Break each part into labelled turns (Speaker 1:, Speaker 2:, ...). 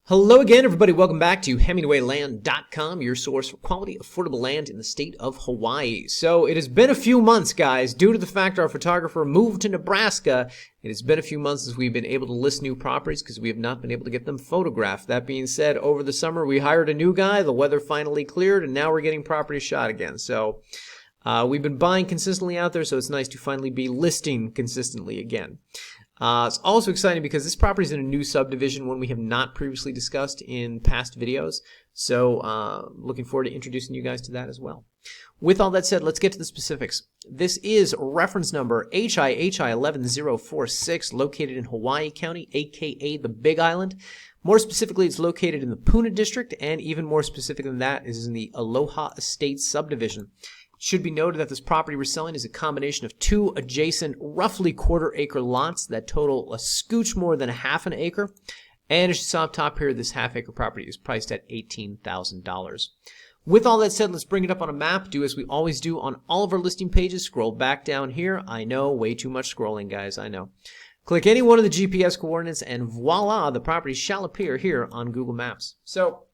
Speaker 1: Hello again, everybody. Welcome back to HemingwayLand.com, your source for quality, affordable land in the state of Hawaii. So it has been a few months, guys. Due to the fact our photographer moved to Nebraska, it has been a few months since we've been able to list new properties because we have not been able to get them photographed. That being said, over the summer, we hired a new guy. The weather finally cleared, and now we're getting property shot again. So we've been buying consistently out there, so it's nice to finally be listing consistently again. It's also exciting because this property is in a new subdivision, one we have not previously discussed in past videos. So looking forward to introducing you guys to that as well. With all that said, let's get to the specifics. This is reference number HIHI11046, located in Hawaii County, aka the Big Island. More specifically, it's located in the Puna District, and even more specific than that, is in the Aloha Estates subdivision. It should be noted that this property we're selling is a combination of two adjacent, roughly quarter-acre lots that total a scooch more than a half an acre. And as you saw up top here, this half-acre property is priced at $18,000. With all that said, let's bring it up on a map. Do as we always do on all of our listing pages. Scroll back down here. I know, way too much scrolling, guys, I know. Click any one of the GPS coordinates, and voila, the property shall appear here on Google Maps. So,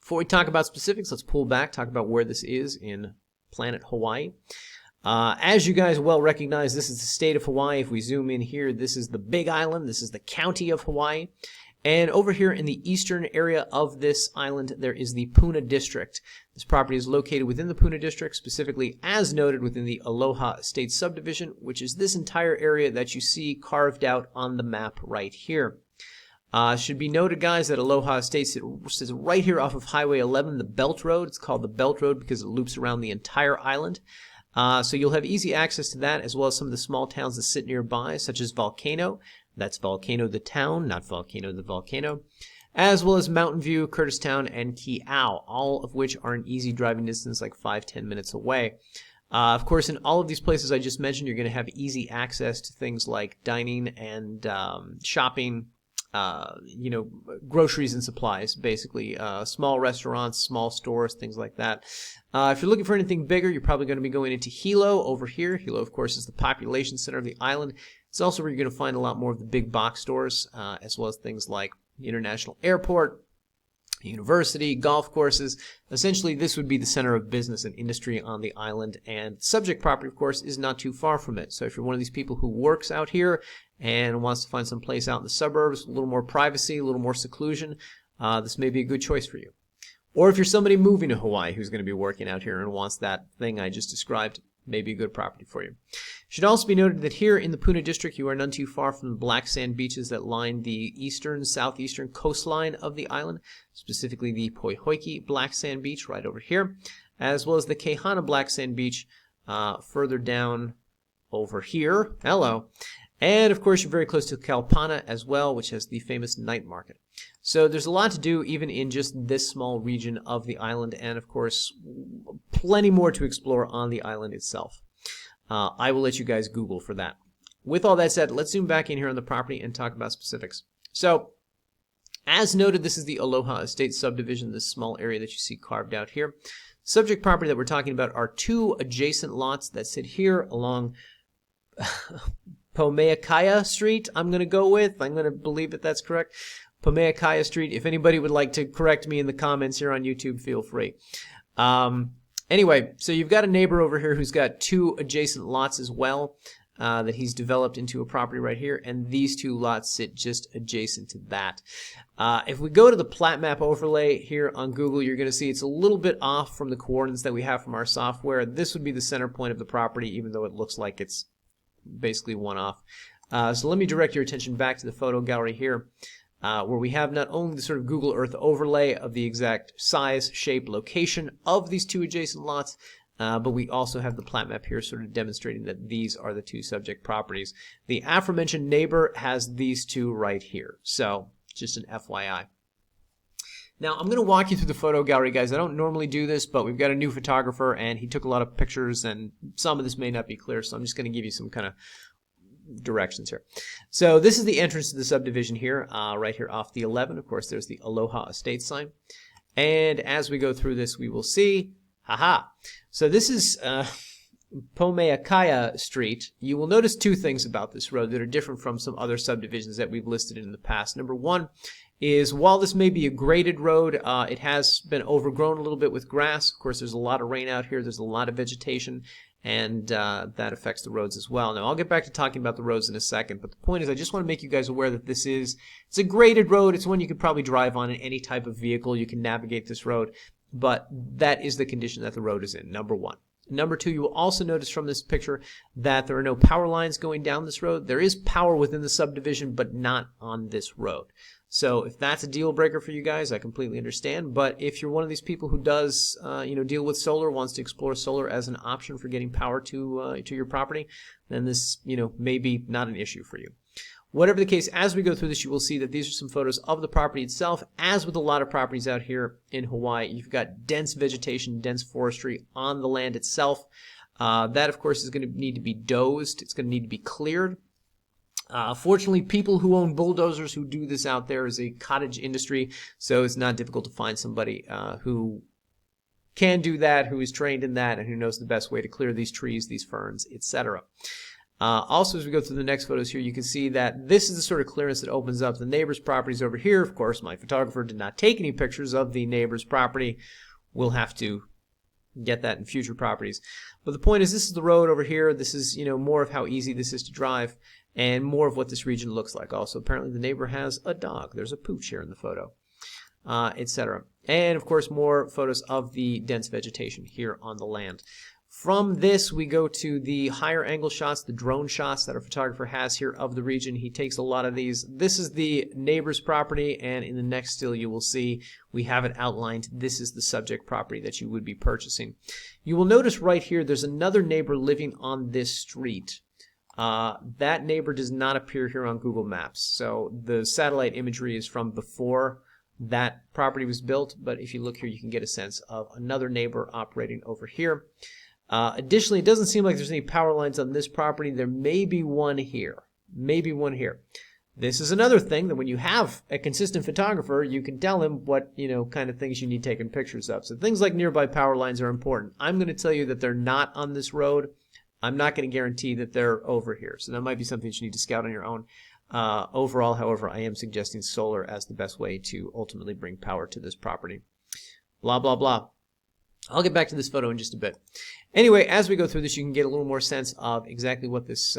Speaker 1: before we talk about specifics, let's pull back, talk about where this is in planet Hawaii. As you guys well recognize, this is the state of Hawaii. If we zoom in here, this is the Big Island. This is the county of Hawaii. And over here in the eastern area of this island, there is the Puna District. This property is located within the Puna District, specifically as noted within the Aloha Estates subdivision, which is this entire area that you see carved out on the map right here. Should be noted, guys, that Aloha Estates is right here off of Highway 11, the Belt Road. It's called the Belt Road because it loops around the entire island. So you'll have easy access to that, as well as some of the small towns that sit nearby, such as Volcano. That's Volcano the town, not Volcano the volcano. As well as Mountain View, Curtistown, and Ke'au, all of which are an easy driving distance, like 5-10 minutes away. Of course, in all of these places I just mentioned, you're going to have easy access to things like dining and shopping, groceries and supplies, basically. Small restaurants, small stores, things like that. If you're looking for anything bigger, you're probably going to be going into Hilo over here. Hilo, of course, is the population center of the island. It's also where you're going to find a lot more of the big box stores, as well as things like the International Airport, university, golf courses. Essentially, this would be the center of business and industry on the island, and subject property, of course, is not too far from it. So if you're one of these people who works out here and wants to find some place out in the suburbs, a little more privacy, a little more seclusion, this may be a good choice for you. Or if you're somebody moving to Hawaii who's going to be working out here and wants that thing I just described, maybe a good property for you. It should also be noted that here in the Puna District, you are none too far from the black sand beaches that line the southeastern coastline of the island, specifically the Poihoiki black sand beach right over here, as well as the Kehana black sand beach further down over here. Hello. And of course, you're very close to Kalpana as well, which has the famous night market. So there's a lot to do even in just this small region of the island, and of course, plenty more to explore on the island itself. I will let you guys Google for that. With all that said, let's zoom back in here on the property and talk about specifics. So, as noted, this is the Aloha Estates subdivision, this small area that you see carved out here. Subject property that we're talking about are two adjacent lots that sit here along Mauna Kea Street, I'm going to go with. I'm going to believe that that's correct. Mauna Kea Street. If anybody would like to correct me in the comments here on YouTube, feel free. Anyway, so you've got a neighbor over here who's got two adjacent lots as well that he's developed into a property right here, and these two lots sit just adjacent to that. If we go to the plat map overlay here on Google, you're going to see it's a little bit off from the coordinates that we have from our software. This would be the center point of the property, even though it looks like it's basically one off. So let me direct your attention back to the photo gallery here, where we have not only the sort of Google Earth overlay of the exact size, shape, location of these two adjacent lots, but we also have the plat map here sort of demonstrating that these are the two subject properties. The aforementioned neighbor has these two right here. So just an FYI. Now, I'm going to walk you through the photo gallery, guys. I don't normally do this, but we've got a new photographer, and he took a lot of pictures, and some of this may not be clear, so I'm just going to give you some kind of directions here. So this is the entrance to the subdivision here, right here off the 11. Of course, there's the Aloha Estates sign. And as we go through this, we will see, haha. So this is Mauna Kea Street. You will notice two things about this road that are different from some other subdivisions that we've listed in the past. Number one, is while this may be a graded road, it has been overgrown a little bit with grass. Of course, there's a lot of rain out here. There's a lot of vegetation, and that affects the roads as well. Now, I'll get back to talking about the roads in a second, but the point is I just want to make you guys aware that it's a graded road. It's one you could probably drive on in any type of vehicle. You can navigate this road, but that is the condition that the road is in, number one. Number two, you will also notice from this picture that there are no power lines going down this road. There is power within the subdivision, but not on this road. So if that's a deal breaker for you guys, I completely understand. But if you're one of these people who does, deal with solar, wants to explore solar as an option for getting power to your property, then this, may be not an issue for you. Whatever the case, as we go through this, you will see that these are some photos of the property itself. As with a lot of properties out here in Hawaii, you've got dense vegetation, dense forestry on the land itself. That, of course, is going to need to be dozed. It's going to need to be cleared. Fortunately, people who own bulldozers who do this out there is a cottage industry, so it's not difficult to find somebody who can do that, who is trained in that, and who knows the best way to clear these trees, these ferns, etc. Also, as we go through the next photos here, you can see that this is the sort of clearance that opens up the neighbor's properties over here. Of course, my photographer did not take any pictures of the neighbor's property. We'll have to get that in future properties. But the point is, this is the road over here. This is, more of how easy this is to drive, and more of what this region looks like. Also, apparently the neighbor has a dog. There's a pooch here in the photo, etc. And, of course, more photos of the dense vegetation here on the land. From this, we go to the higher angle shots, the drone shots that our photographer has here of the region. He takes a lot of these. This is the neighbor's property, and in the next still you will see we have it outlined. This is the subject property that you would be purchasing. You will notice right here there's another neighbor living on this street. That neighbor does not appear here on Google Maps. So the satellite imagery is from before that property was built, but if you look here you can get a sense of another neighbor operating over here. Additionally, it doesn't seem like there's any power lines on this property. There may be one here. Maybe one here. This is another thing that when you have a consistent photographer, you can tell him what, kind of things you need taken pictures of. So things like nearby power lines are important. I'm going to tell you that they're not on this road. I'm not going to guarantee that they're over here. So that might be something that you need to scout on your own. Overall, however, I am suggesting solar as the best way to ultimately bring power to this property. Blah, blah, blah. I'll get back to this photo in just a bit. Anyway, as we go through this, you can get a little more sense of exactly what this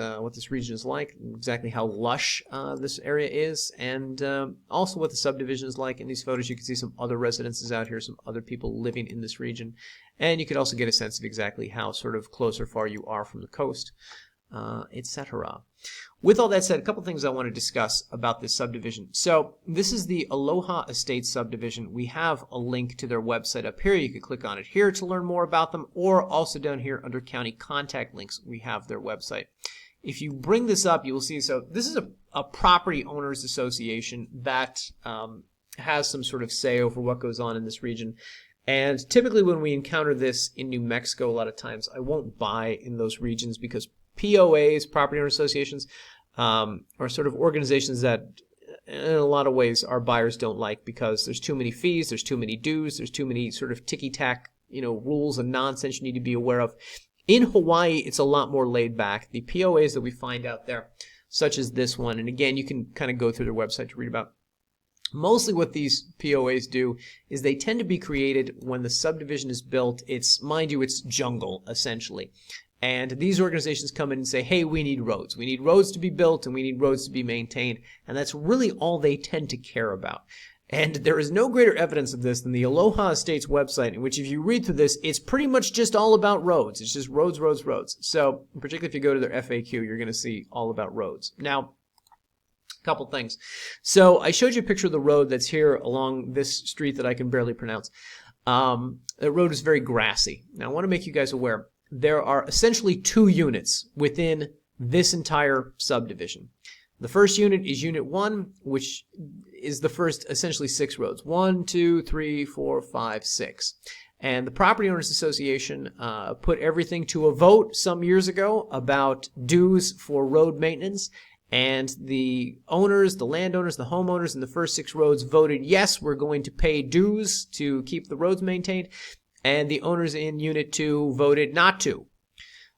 Speaker 1: region is like, exactly how lush this area is, and also what the subdivision is like. In these photos, you can see some other residences out here, some other people living in this region, and you can also get a sense of exactly how sort of close or far you are from the coast, etc. With all that said, a couple things I want to discuss about this subdivision. So this is the Aloha Estates subdivision. We have a link to their website up here. You can click on it here to learn more about them, or also down here under county contact links, we have their website. If you bring this up, you will see, so this is a property owners association that has some sort of say over what goes on in this region. And typically when we encounter this in New Mexico, a lot of times I won't buy in those regions because POAs, property owner associations, are sort of organizations that in a lot of ways our buyers don't like because there's too many fees, there's too many dues, there's too many sort of ticky-tack, rules and nonsense you need to be aware of. In Hawaii, it's a lot more laid back. The POAs that we find out there, such as this one, and again, you can kind of go through their website to read about. Mostly what these POAs do is they tend to be created when the subdivision is built. It's, mind you, it's jungle, essentially. And these organizations come in and say, hey, we need roads. We need roads to be built and we need roads to be maintained. And that's really all they tend to care about. And there is no greater evidence of this than the Aloha Estates website, in which if you read through this, it's pretty much just all about roads. It's just roads, roads, roads. So particularly if you go to their FAQ, you're going to see all about roads. Now, a couple things. So I showed you a picture of the road that's here along this street that I can barely pronounce. The road is very grassy. Now, I want to make you guys aware. There are essentially two units within this entire subdivision. The first unit is Unit 1, which is the first essentially 6 roads. 1, 2, 3, 4, 5, 6. And the Property Owners Association put everything to a vote some years ago about dues for road maintenance. And the owners, the landowners, the homeowners in the first 6 roads voted, yes, we're going to pay dues to keep the roads maintained. And the owners in Unit 2 voted not to.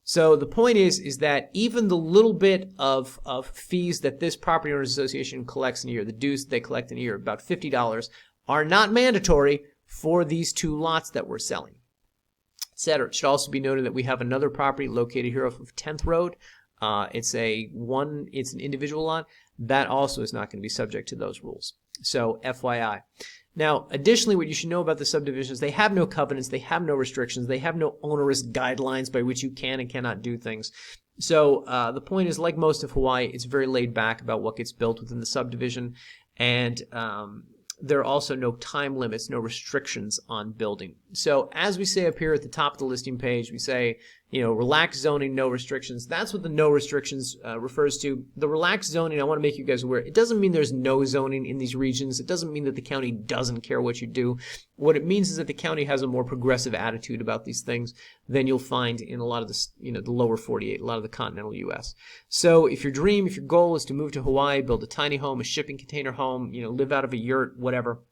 Speaker 1: So the point is that even the little bit of fees that this property owners association collects in a year, the dues they collect in a year, about $50, are not mandatory for these 2 lots that we're selling, etc. It should also be noted that we have another property located here off of 10th Road. It's an individual lot. That also is not going to be subject to those rules. So FYI. Now, additionally, what you should know about the subdivisions, they have no covenants, they have no restrictions, they have no onerous guidelines by which you can and cannot do things. So the point is, like most of Hawaii, it's very laid back about what gets built within the subdivision, and there are also no time limits, no restrictions on building. So as we say up here at the top of the listing page, we say, relaxed zoning, no restrictions. That's what the no restrictions refers to. The relaxed zoning, I want to make you guys aware, it doesn't mean there's no zoning in these regions. It doesn't mean that the county doesn't care what you do. What it means is that the county has a more progressive attitude about these things than you'll find in a lot of the lower 48, a lot of the continental U.S. So if your goal is to move to Hawaii, build a tiny home, a shipping container home, live out of a yurt, whatever,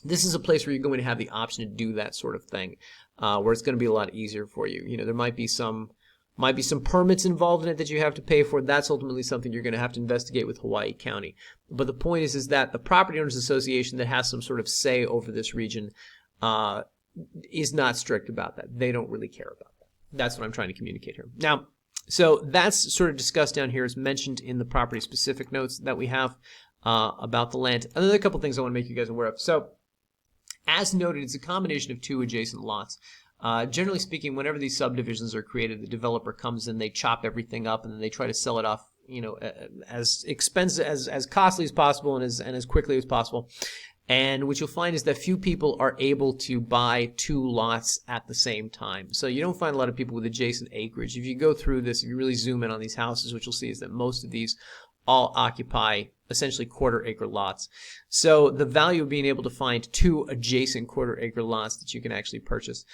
Speaker 1: this is a place where you're going to have the option to do that sort of thing, where it's going to be a lot easier for you. There might be some permits involved in it that you have to pay for. That's ultimately something you're going to have to investigate with Hawaii County. But the point is that the Property Owners Association that has some sort of say over this region is not strict about that. They don't really care about that. That's what I'm trying to communicate here. Now, so that's sort of discussed down here. It's mentioned in the property specific notes that we have about the land. Another couple things I want to make you guys aware of. So, as noted, it's a combination of 2 adjacent lots. Generally speaking, whenever these subdivisions are created, the developer comes in, they chop everything up, and then they try to sell it off, as expensive, as costly as possible, and as quickly as possible. And what you'll find is that few people are able to buy 2 lots at the same time. So you don't find a lot of people with adjacent acreage. If you go through this, if you really zoom in on these houses, what you'll see is that most of these all occupy essentially quarter-acre lots. So the value of being able to find 2 adjacent quarter-acre lots that you can actually purchase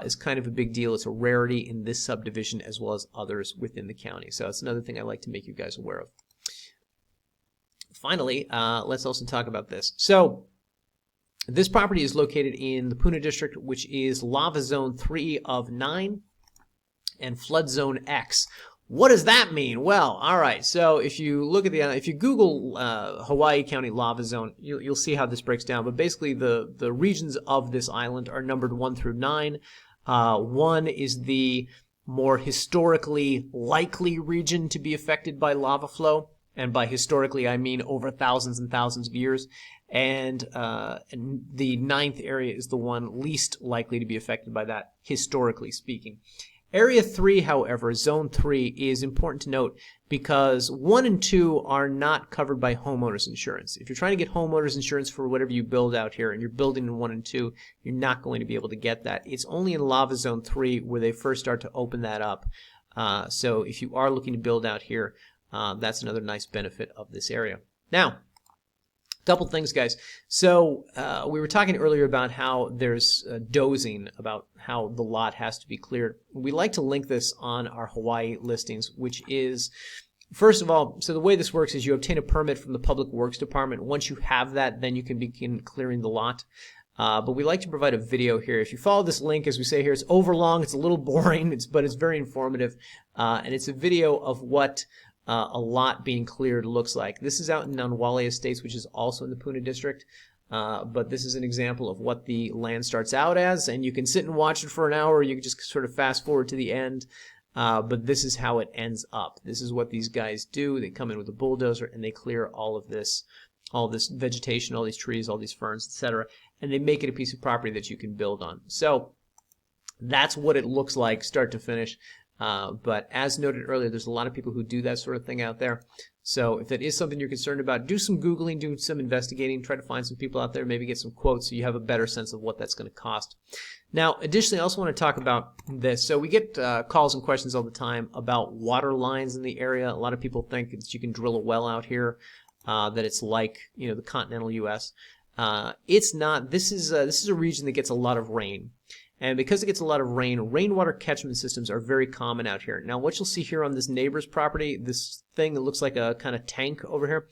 Speaker 1: is kind of a big deal. It's a rarity in this subdivision as well as others within the county. So it's another thing I like to make you guys aware of. Finally, let's also talk about this. So this property is located in the Puna District, which is lava zone 3 of 9 and flood zone X. What does that mean? Well, all right. So if you look at if you Google Hawaii County lava zone, you'll see how this breaks down. But basically, the regions of this island are numbered 1 through 9. 1 is the more historically likely region to be affected by lava flow, and by historically I mean over thousands and thousands of years. And the 9th area is the one least likely to be affected by that, historically speaking. Area 3, however, Zone 3, is important to note because 1 and 2 are not covered by homeowners insurance. If you're trying to get homeowners insurance for whatever you build out here and you're building in 1 and 2, you're not going to be able to get that. It's only in Lava Zone 3 where they first start to open that up. So if you are looking to build out here, that's another nice benefit of this area. Now, couple things, guys. So we were talking earlier about how there's dozing about how the lot has to be cleared. We like to link this on our Hawaii listings, which is, first of all, so the way this works is you obtain a permit from the Public Works Department. Once you have that, then you can begin clearing the lot. But we like to provide a video here. If you follow this link, as we say here, it's overlong, it's a little boring, but it's very informative. And it's a video of what a lot being cleared looks like. This is out in Aloha Estates, which is also in the Puna District. But this is an example of what the land starts out as, and you can sit and watch it for an hour, or you can just sort of fast forward to the end. But this is how it ends up. This is what these guys do. They come in with a bulldozer and they clear all this vegetation, all these trees, all these ferns, etc., and they make it a piece of property that you can build on. So that's what it looks like, start to finish. But as noted earlier, there's a lot of people who do that sort of thing out there. So if that is something you're concerned about, do some Googling, do some investigating, try to find some people out there, maybe get some quotes so you have a better sense of what that's going to cost. Now, additionally, I also want to talk about this. So we get calls and questions all the time about water lines in the area. A lot of people think that you can drill a well out here, that it's like, the continental U.S. It's not. This is a region that gets a lot of rain. And because it gets a lot of rain, rainwater catchment systems are very common out here. Now, what you'll see here on this neighbor's property, this thing that looks like a kind of tank over here,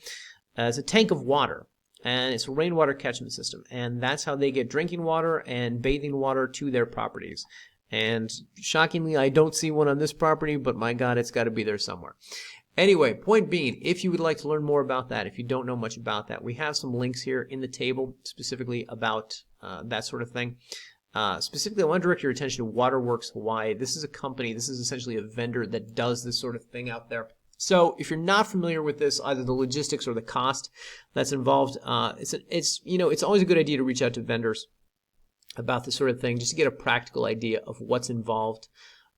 Speaker 1: is a tank of water. And it's a rainwater catchment system. And that's how they get drinking water and bathing water to their properties. And shockingly, I don't see one on this property, but my God, it's got to be there somewhere. Anyway, point being, if you would like to learn more about that, if you don't know much about that, we have some links here in the table specifically about that sort of thing. Specifically, I want to direct your attention to Waterworks Hawaii. This is a company, this is essentially a vendor that does this sort of thing out there. So if you're not familiar with this, either the logistics or the cost that's involved, it's always a good idea to reach out to vendors about this sort of thing, just to get a practical idea of what's involved,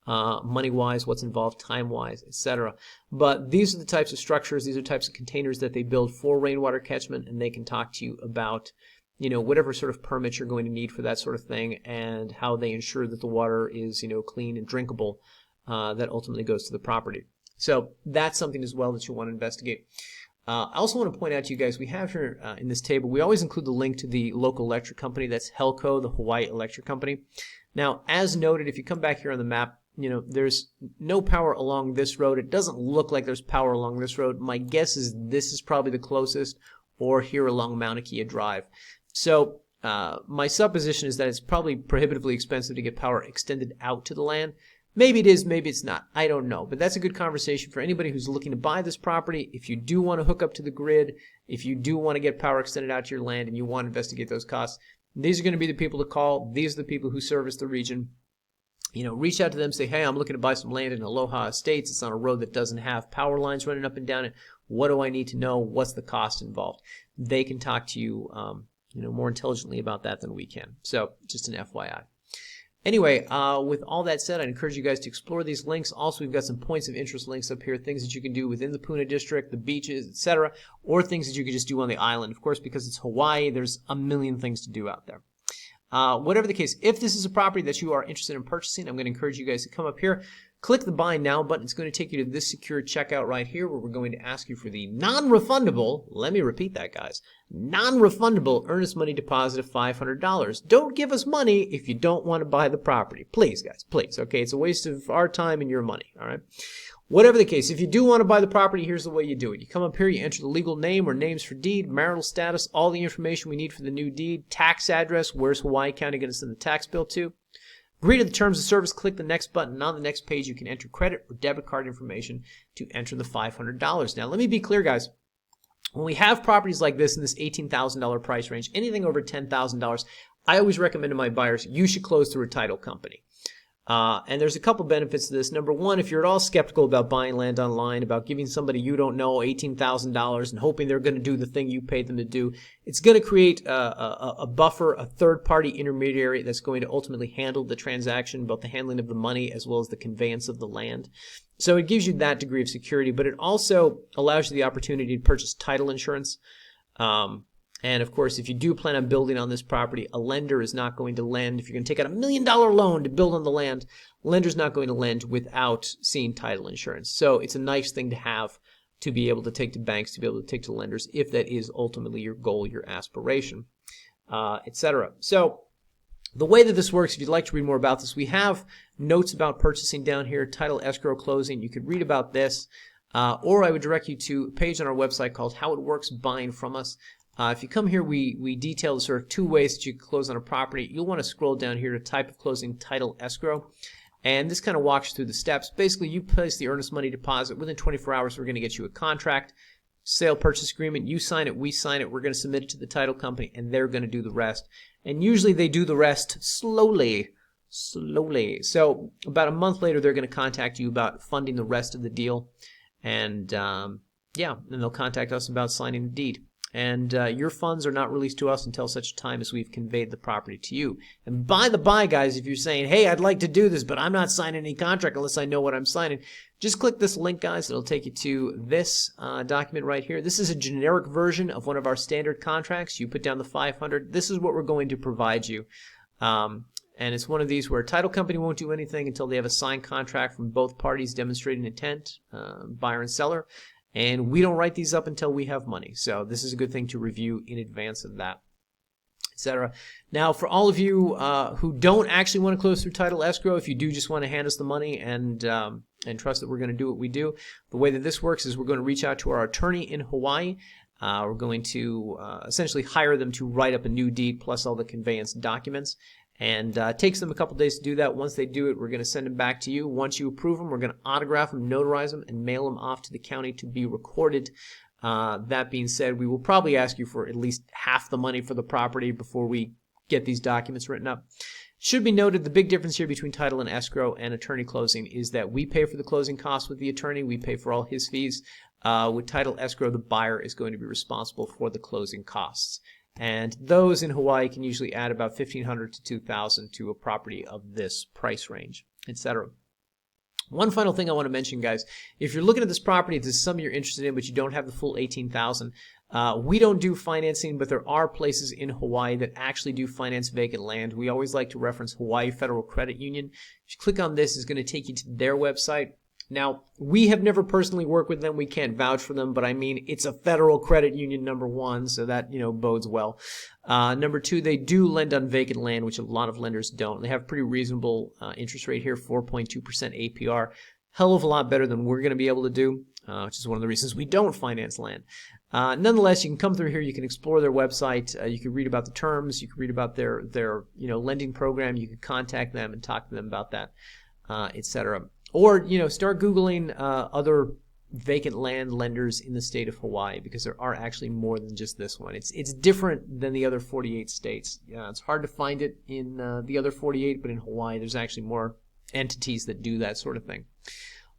Speaker 1: money-wise, what's involved time-wise, etc. But these are the types of structures, these are types of containers that they build for rainwater catchment, and they can talk to you about, whatever sort of permits you're going to need for that sort of thing, and how they ensure that the water is, clean and drinkable, that ultimately goes to the property. So that's something as well that you'll want to investigate. I also want to point out to you guys, we have here in this table, we always include the link to the local electric company. That's HELCO, the Hawaii Electric Company. Now, as noted, if you come back here on the map, there's no power along this road. It doesn't look like there's power along this road. My guess is this is probably the closest, or here along Mauna Kea Drive. So my supposition is that it's probably prohibitively expensive to get power extended out to the land. Maybe it is, maybe it's not. I don't know. But that's a good conversation for anybody who's looking to buy this property. If you do want to hook up to the grid, if you do want to get power extended out to your land and you want to investigate those costs, these are going to be the people to call. These are the people who service the region. Reach out to them, say, hey, I'm looking to buy some land in Aloha Estates. It's on a road that doesn't have power lines running up and down it. What do I need to know? What's the cost involved? They can talk to you, more intelligently about that than we can. So just an FYI. Anyway, with all that said, I encourage you guys to explore these links. Also, we've got some points of interest links up here, things that you can do within the Puna District, the beaches, etc., or things that you could just do on the island. Of course, because it's Hawaii, there's a million things to do out there. Whatever the case, if this is a property that you are interested in purchasing, I'm going to encourage you guys to come up here, click the Buy Now button. It's going to take you to this secure checkout right here, where we're going to ask you for the non-refundable, let me repeat that, guys, non-refundable earnest money deposit of $500. Don't give us money if you don't want to buy the property. Please, guys, please. Okay, it's a waste of our time and your money, all right? Whatever the case, if you do want to buy the property, here's the way you do it. You come up here, you enter the legal name or names for deed, marital status, all the information we need for the new deed, tax address, where's Hawaii County going to send the tax bill to. Agree to the terms of service, click the next button, and on the next page you can enter credit or debit card information to enter the $500. Now, let me be clear, guys. When we have properties like this in this $18,000 price range, anything over $10,000, I always recommend to my buyers, you should close through a title company. And there's a couple benefits to this. Number one, if you're at all skeptical about buying land online, about giving somebody you don't know $18,000 and hoping they're going to do the thing you paid them to do, it's going to create a buffer, a third-party intermediary that's going to ultimately handle the transaction, both the handling of the money as well as the conveyance of the land. So it gives you that degree of security, but it also allows you the opportunity to purchase title insurance. And of course, if you do plan on building on this property, a lender is not going to lend. If you're going to take out $1 million loan to build on the land, lender's not going to lend without seeing title insurance. So it's a nice thing to have, to be able to take to banks, to be able to take to lenders, if that is ultimately your goal, your aspiration, etc. So the way that this works, if you'd like to read more about this, we have notes about purchasing down here, title, escrow, closing. You could read about this, or I would direct you to a page on our website called How It Works Buying From Us. If you come here, we detail the sort of two ways that you can close on a property. You'll want to scroll down here to type of closing, title, escrow. And this kind of walks you through the steps. Basically, you place the earnest money deposit. Within 24 hours, we're going to get you a contract, sale purchase agreement. You sign it, we sign it. We're going to submit it to the title company, and they're going to do the rest. And usually they do the rest slowly. So about a month later, they're going to contact you about funding the rest of the deal. And, then they'll contact us about signing the deed. And your funds are not released to us until such time as we've conveyed the property to you. And by the by, guys, if you're saying, hey, I'd like to do this, but I'm not signing any contract unless I know what I'm signing, just click this link, guys. It'll take you to this document right here. This is a generic version of one of our standard contracts. You put down the $500. This is what we're going to provide you. And it's one of these where a title company won't do anything until they have a signed contract from both parties demonstrating intent, buyer and seller. And we don't write these up until we have money. So this is a good thing to review in advance of that, etc. Now, for all of you who don't actually want to close through title escrow, if you do just want to hand us the money and trust that we're going to do what we do, the way that this works is we're going to reach out to our attorney in Hawaii. We're going to essentially hire them to write up a new deed plus all the conveyance documents. And it takes them a couple days to do that. Once they do it, we're going to send them back to you. Once you approve them, we're going to autograph them, notarize them, and mail them off to the county to be recorded. That being said, we will probably ask you for at least half the money for the property before we get these documents written up. Should be noted, the big difference here between title and escrow and attorney closing is that we pay for the closing costs with the attorney. We pay for all his fees. With title escrow, the buyer is going to be responsible for the closing costs. And those in Hawaii can usually add about $1,500 to $2,000 to a property of this price range, etc. One final thing I want to mention, guys, if you're looking at this property, if this is something you're interested in, but you don't have the full $18,000, we don't do financing, but there are places in Hawaii that actually do finance vacant land. We always like to reference Hawaii Federal Credit Union. If you click on this, it's going to take you to their website. Now, we have never personally worked with them. We can't vouch for them, but I mean, it's a federal credit union, number one, so that, bodes well. Number two, they do lend on vacant land, which a lot of lenders don't. They have pretty reasonable interest rate here, 4.2% APR. Hell of a lot better than we're going to be able to do, which is one of the reasons we don't finance land. Nonetheless, you can come through here. You can explore their website. You can read about the terms. You can read about their lending program. You can contact them and talk to them about that, etc. Or, start Googling other vacant land lenders in the state of Hawaii, because there are actually more than just this one. It's different than the other 48 states. It's hard to find it in the other 48, but in Hawaii there's actually more entities that do that sort of thing.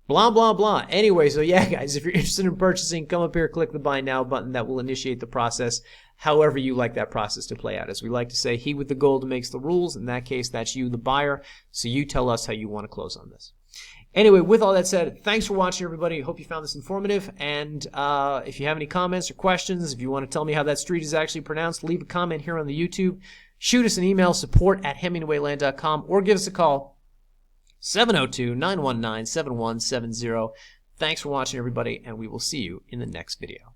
Speaker 1: Blah, blah, blah. Anyway, so yeah, guys, if you're interested in purchasing, come up here, click the Buy Now button. That will initiate the process however you like that process to play out. As we like to say, he with the gold makes the rules. In that case, that's you, the buyer. So you tell us how you want to close on this. Anyway, with all that said, thanks for watching, everybody. I hope you found this informative. And if you have any comments or questions, if you want to tell me how that street is actually pronounced, leave a comment here on the YouTube. Shoot us an email, support@hemingwayland.com, or give us a call, 702-919-7170. Thanks for watching, everybody, and we will see you in the next video.